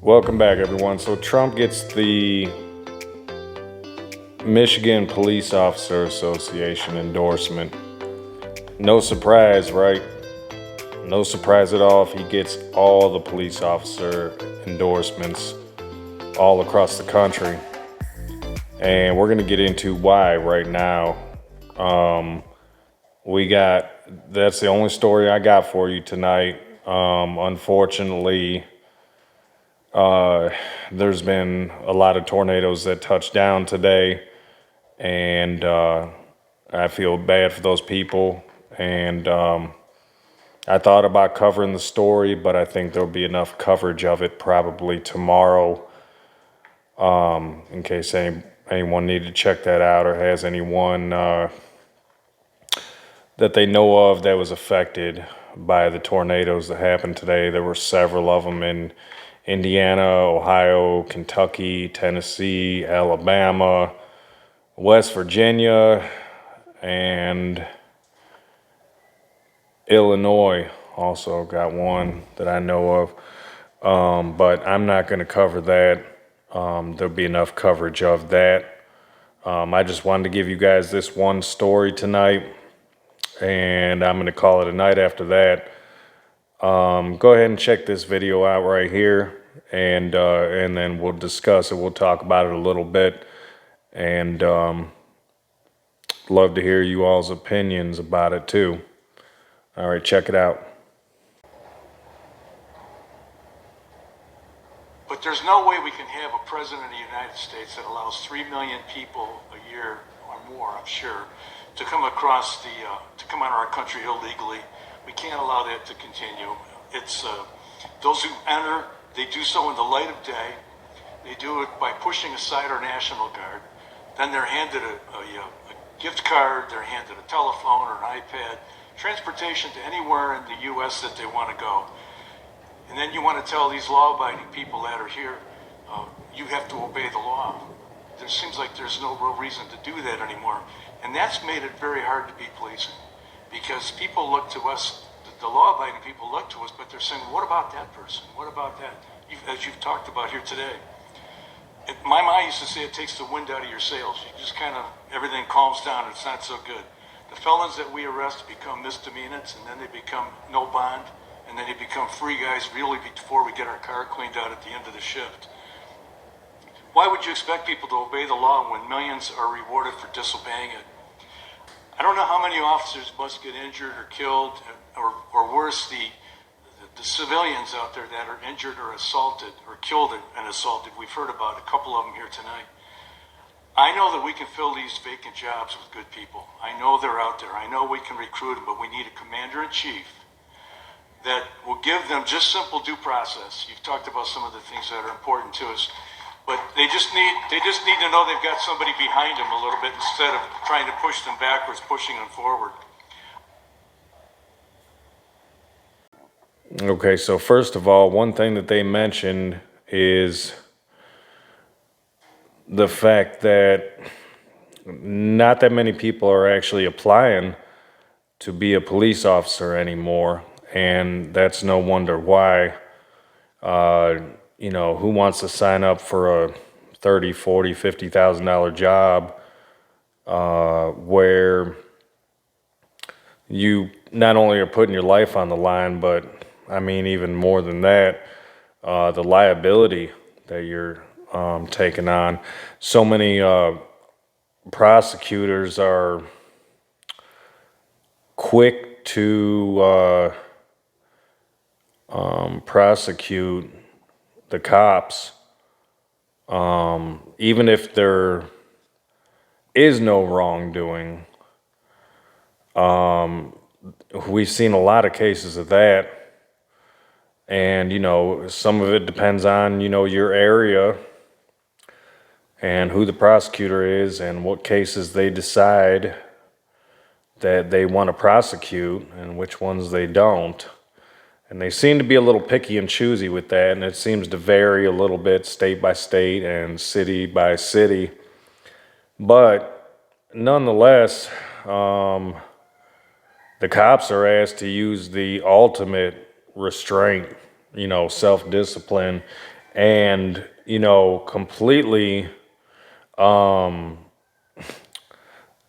Welcome back, everyone. So Trump gets the Michigan Police Officer Association endorsement. No surprise, right? No surprise at all if he gets all the police officer endorsements all across the country. And we're going to get into why right now. That's the only story I got for you tonight. Unfortunately, there's been a lot of tornadoes that touched down today, and I feel bad for those people. And I thought about covering the story, but I think there'll be enough coverage of it probably tomorrow, in case anyone needed to check that out or has anyone that they know of that was affected by the tornadoes that happened today. There were several of them in Indiana, Ohio, Kentucky, Tennessee, Alabama, West Virginia, and Illinois also got one that I know of. But I'm not going to cover that. There'll be enough coverage of that. I just wanted to give you guys this one story tonight, and I'm going to call it a night after that. Go ahead and check this video out right here, and then we'll discuss it. We'll talk about it a little bit, and love to hear you all's opinions about it too. All right, check it out. But there's no way we can have a president of the United States that allows 3 million people a year or more, I'm sure, to come across to come out of our country illegally. We can't allow that to continue. It's those who enter, they do so in the light of day. They do it by pushing aside our National Guard. Then they're handed a gift card, they're handed a telephone or an iPad, transportation to anywhere in the U.S. that they want to go. And then you want to tell these law-abiding people that are here, you have to obey the law. There seems like there's no real reason to do that anymore. And that's made it very hard to be policing, because people look to us, the law-abiding people look to us, but they're saying, what about that person? What about that? As you've talked about here today. My mom used to say it takes the wind out of your sails. You just kind of, everything calms down and it's not so good. The felons that we arrest become misdemeanors, and then they become no bond, and then they become free guys really before we get our car cleaned out at the end of the shift. Why would you expect people to obey the law when millions are rewarded for disobeying it? I don't know how many officers must get injured or killed, or worse, the civilians out there that are injured or assaulted or killed and assaulted. We've heard about a couple of them here tonight. I know that we can fill these vacant jobs with good people. I know they're out there. I know we can recruit them, but we need a commander-in-chief that will give them just simple due process. You've talked about some of the things that are important to us, but they just need to know they've got somebody behind them a little bit instead of trying to push them backwards, pushing them forward. Okay, so first of all, one thing that they mentioned is the fact that not that many people are actually applying to be a police officer anymore, and that's no wonder why. Who wants to sign up for a $30,000, $40,000, $50,000 job where you not only are putting your life on the line, but I mean, even more than that, the liability that you're taking on. So many prosecutors are quick to prosecute the cops, even if there is no wrongdoing. We've seen a lot of cases of that. And, some of it depends on, your area and who the prosecutor is and what cases they decide that they want to prosecute and which ones they don't. And they seem to be a little picky and choosy with that, and it seems to vary a little bit state by state and city by city. But nonetheless, the cops are asked to use the ultimate restraint, self-discipline, and, completely,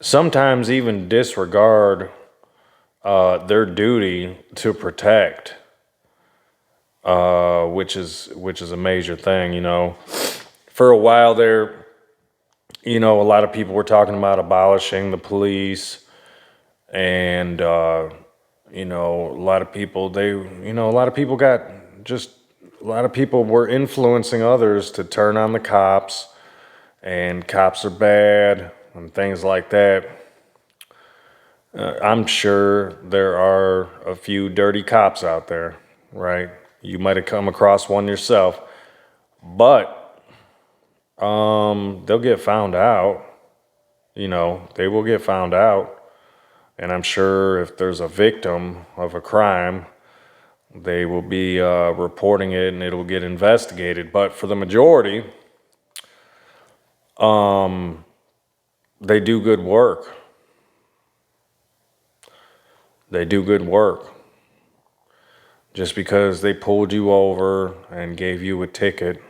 sometimes even disregard their duty to protect, which is a major thing. For a while there, a lot of people were talking about abolishing the police, and a lot of people got just a lot of people were influencing others to turn on the cops, and cops are bad and things like that. I'm sure there are a few dirty cops out there, right? You might have come across one yourself, but they'll get found out. They will get found out. And I'm sure if there's a victim of a crime, they will be reporting it and it'll get investigated. But for the majority, they do good work. They do good work. Just because they pulled you over and gave you a ticket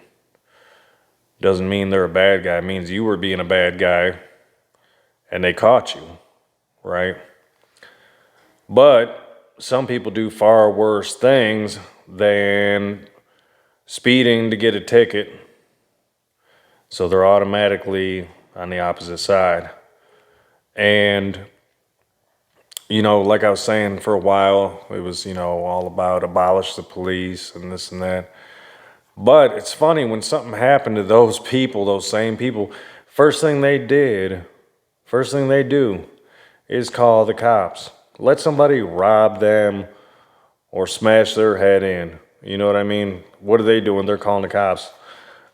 doesn't mean they're a bad guy. It means you were being a bad guy and they caught you, right? But some people do far worse things than speeding to get a ticket, so they're automatically on the opposite side. And, like I was saying, for a while, it was, all about abolish the police and this and that. But it's funny, when something happened to those people, those same people, first thing they do is call the cops. Let somebody rob them or smash their head in. You know what I mean? What are they doing? They're calling the cops.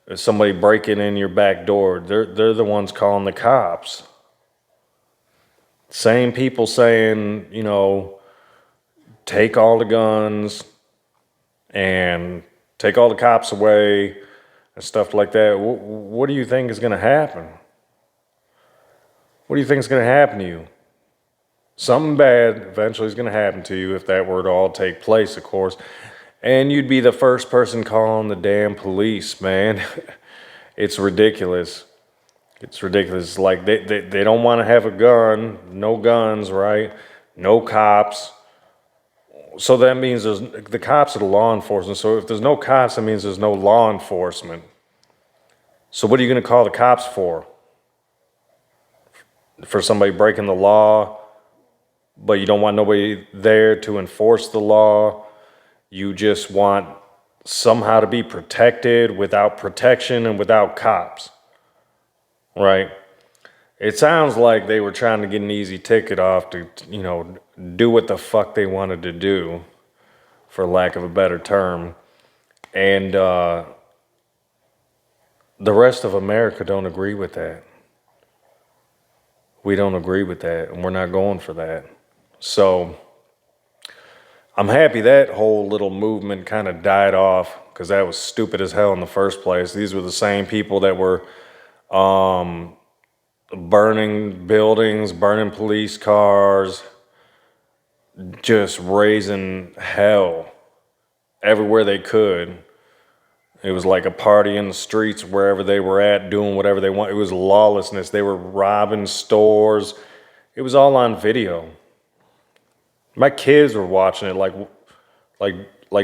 If somebody breaking in your back door, they're the ones calling the cops. Same people saying, take all the guns and take all the cops away and stuff like that. What do you think is going to happen? What do you think is going to happen to you? Something bad eventually is going to happen to you if that were to all take place, of course. And you'd be the first person calling the damn police, man. It's ridiculous. It's ridiculous. Like they don't want to have a gun, no guns, right? No cops. So that means the cops are the law enforcement. So if there's no cops, that means there's no law enforcement. So what are you going to call the cops for? For somebody breaking the law, but you don't want nobody there to enforce the law. You just want somehow to be protected without protection and without cops, right? It sounds like they were trying to get an easy ticket off to, do what the fuck they wanted to do, for lack of a better term. And the rest of America don't agree with that. We don't agree with that, and we're not going for that. So I'm happy that whole little movement kind of died off, because that was stupid as hell in the first place. These were the same people that were burning buildings, burning police cars, just raising hell everywhere they could. It was like a party in the streets wherever they were at, doing whatever they want. It was lawlessness. They were robbing stores. It was all on video. My kids were watching it like,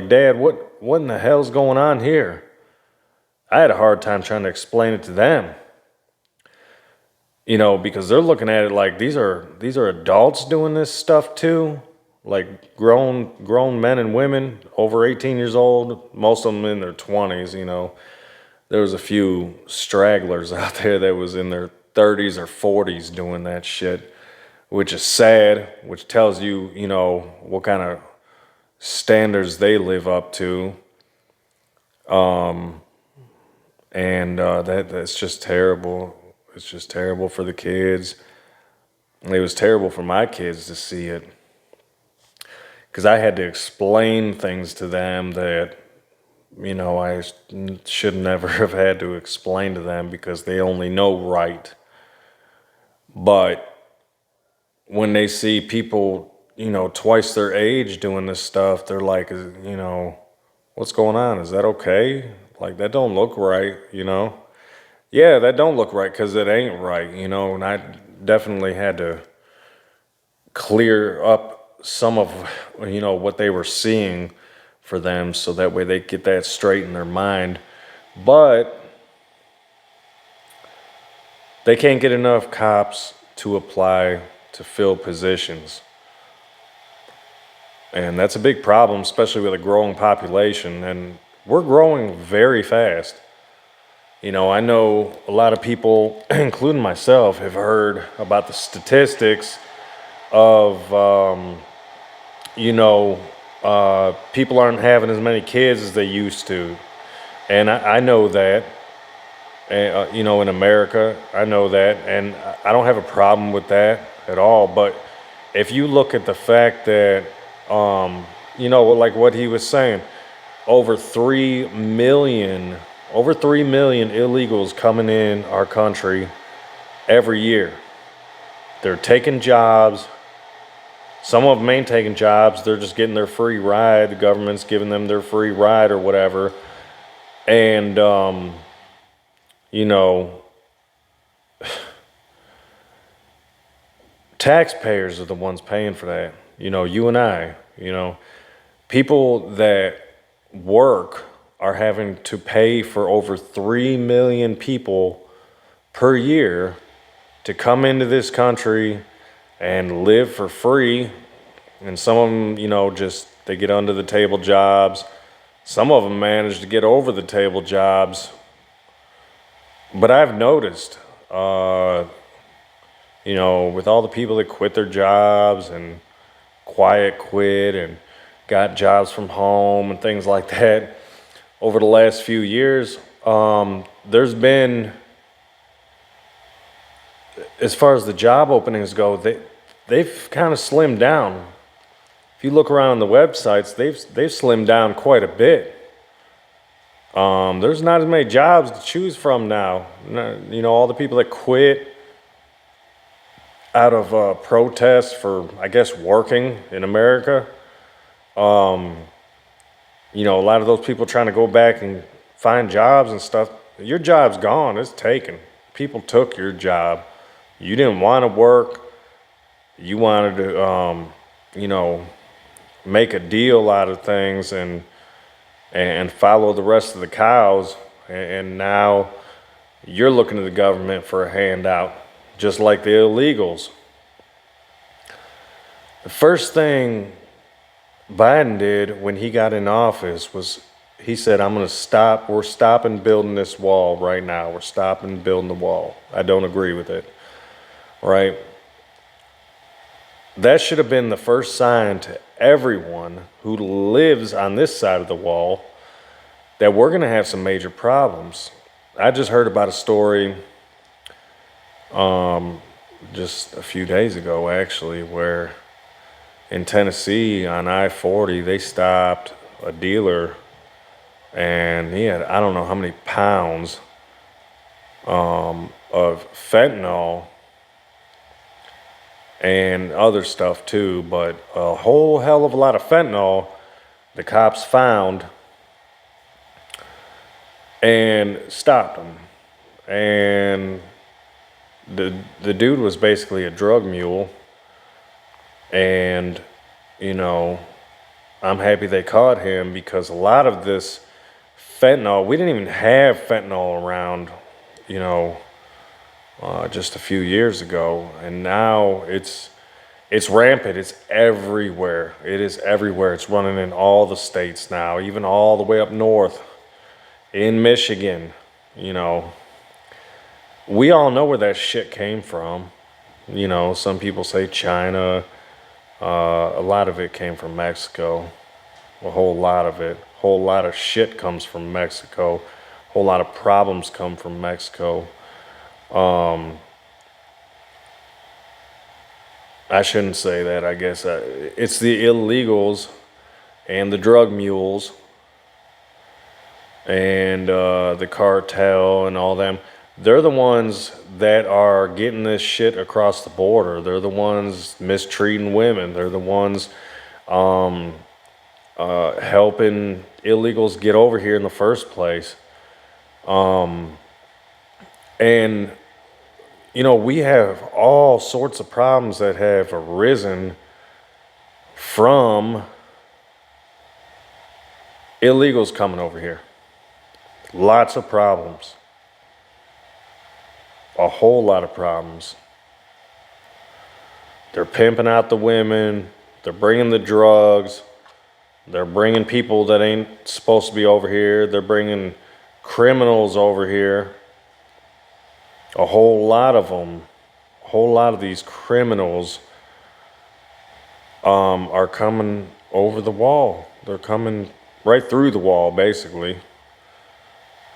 Dad, what in the hell's going on here? I had a hard time trying to explain it to them. Because they're looking at it like these are adults doing this stuff too. Like grown men and women over 18 years old, most of them in their 20s, There was a few stragglers out there that was in their 30s or 40s doing that shit, which is sad, which tells you, what kind of standards they live up to. And that's just terrible. It's just terrible for the kids. It was terrible for my kids to see it, because I had to explain things to them that, I should never have had to explain to them, because they only know right. But when they see people, twice their age doing this stuff, they're like, what's going on? Is that okay? Like, that don't look right, you know? Yeah, that don't look right because it ain't right, you know? And I definitely had to clear up some of, you know, what they were seeing for them so that way they get that straight in their mind. But they can't get enough cops to apply to fill positions. And that's a big problem, especially with a growing population. And we're growing very fast. You know, I know a lot of people, including myself, have heard about the statistics of, you know, people aren't having as many kids as they used to. And I know that, you know, in America, I know that. And I don't have a problem with that at all. But if you look at the fact that, you know, like what he was saying, over 3 million, over 3 million illegals coming in our country every year. They're taking jobs. Some of them ain't taking jobs. They're just getting their free ride. The government's giving them their free ride or whatever. And, you know, taxpayers are the ones paying for that. You know, you and I, you know, people that work are having to pay for over 3 million people per year to come into this country and live for free. And some of them, you know, just they get under the table jobs. Some of them manage to get over the table jobs. But I've noticed, you know, with all the people that quit their jobs and quiet quit and got jobs from home and things like that over the last few years, there's been, as far as the job openings go, they've kind of slimmed down. If you look around the websites, they've slimmed down quite a bit. There's not as many jobs to choose from now. You know, all the people that quit out of protest for, I guess, working in America. You know, a lot of those people trying to go back and find jobs and stuff. Your job's gone. It's taken. People took your job. You didn't want to work. You wanted to, you know, make a deal out of things and follow the rest of the cows. And now you're looking to the government for a handout, just like the illegals. The first thing Biden did when he got in office was he said, we're stopping building this wall right now. We're stopping building the wall. I don't agree with it, right? That should have been the first sign to everyone who lives on this side of the wall that we're going to have some major problems. I just heard about a story just a few days ago, actually, where in Tennessee on I-40, they stopped a dealer and he had, I don't know how many pounds of fentanyl and other stuff too, but a whole hell of a lot of fentanyl the cops found and stopped him. And the dude was basically a drug mule. And, you know, I'm happy they caught him because a lot of this fentanyl, we didn't even have fentanyl around, you know, just a few years ago. And now it's rampant. It's everywhere. It is everywhere. It's running in all the states now, even all the way up north in Michigan. You know, we all know where that shit came from. You know, some people say China. A lot of it came from Mexico. A whole lot of it. A whole lot of shit comes from Mexico. A whole lot of problems come from Mexico. I shouldn't say that, I guess. It's the illegals and the drug mules and the cartel and all them. They're the ones that are getting this shit across the border. They're the ones mistreating women. They're the ones helping illegals get over here in the first place. And, we have all sorts of problems that have arisen from illegals coming over here. Lots of problems. A whole lot of problems. They're pimping out the women. They're bringing the drugs. They're bringing people that ain't supposed to be over here. They're bringing criminals over here. A whole lot of them. A whole lot of these criminals are coming over the wall. They're coming right through the wall, basically.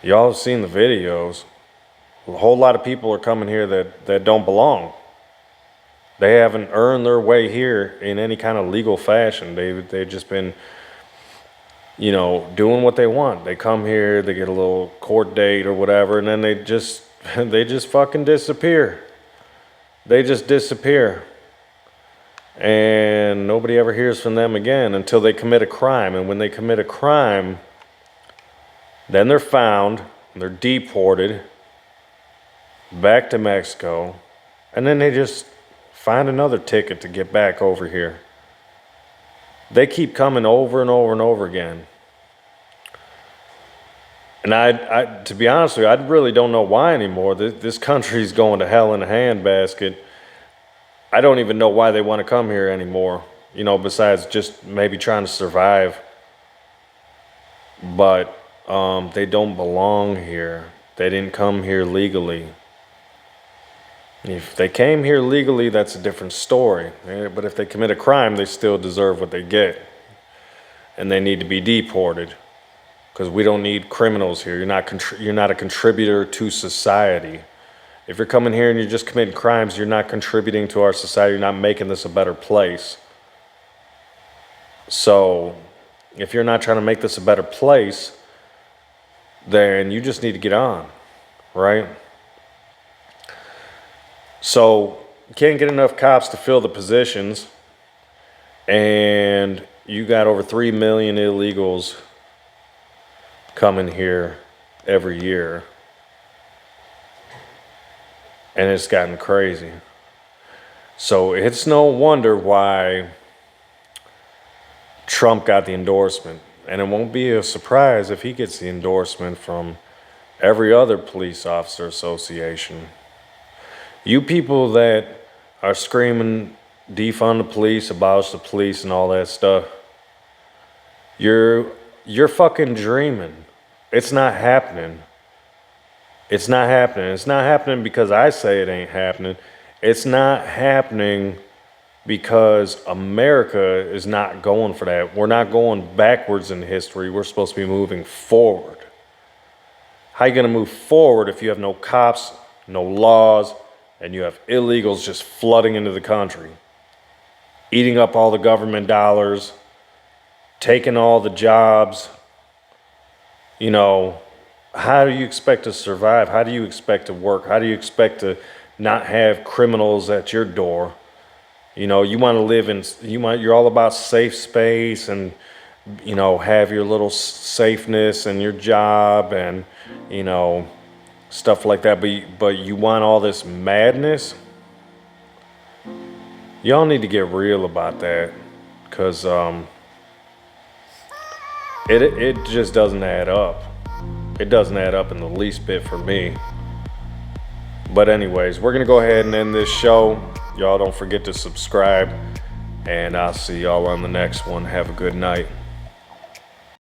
Y'all have seen the videos. A whole lot of people are coming here that don't belong. They haven't earned their way here in any kind of legal fashion. They've just been, doing what they want. They come here, they get a little court date or whatever, and then they just fucking disappear. They just disappear. And nobody ever hears from them again until they commit a crime. And when they commit a crime, then they're found, and they're deported back to Mexico, and then they just find another ticket to get back over here. They keep coming over and over and over again. And I to be honest with you, I really don't know why anymore. This country's going to hell in a handbasket. I don't even know why they want to come here anymore, besides just maybe trying to survive. But they don't belong here. They didn't come here legally. If they came here legally, that's a different story. But if they commit a crime, they still deserve what they get. And they need to be deported. Because we don't need criminals here. You're not a contributor to society. If you're coming here and you're just committing crimes, you're not contributing to our society. You're not making this a better place. So if you're not trying to make this a better place, then you just need to get on, right? So you can't get enough cops to fill the positions, and you got over 3 million illegals coming here every year. And it's gotten crazy. So it's no wonder why Trump got the endorsement. And it won't be a surprise if he gets the endorsement from every other police officer association. You people that are screaming defund the police, abolish the police and all that stuff, you're fucking dreaming. It's not happening. It's not happening. It's not happening because I say it ain't happening. It's not happening because America is not going for that. We're not going backwards in history. We're supposed to be moving forward. How are you going to move forward if you have no cops, no laws, and you have illegals just flooding into the country, eating up all the government dollars, taking all the jobs? How do you expect to survive? How do you expect to work? How do you expect to not have criminals at your door? You want to live you're all about safe space and, have your little safeness and your job and, stuff like that. But you want all this madness? Y'all need to get real about that, because it just doesn't add up. It doesn't add up in the least bit for me. But anyways, we're going to go ahead and end this show. Y'all don't forget to subscribe, and I'll see y'all on the next one. Have a good night.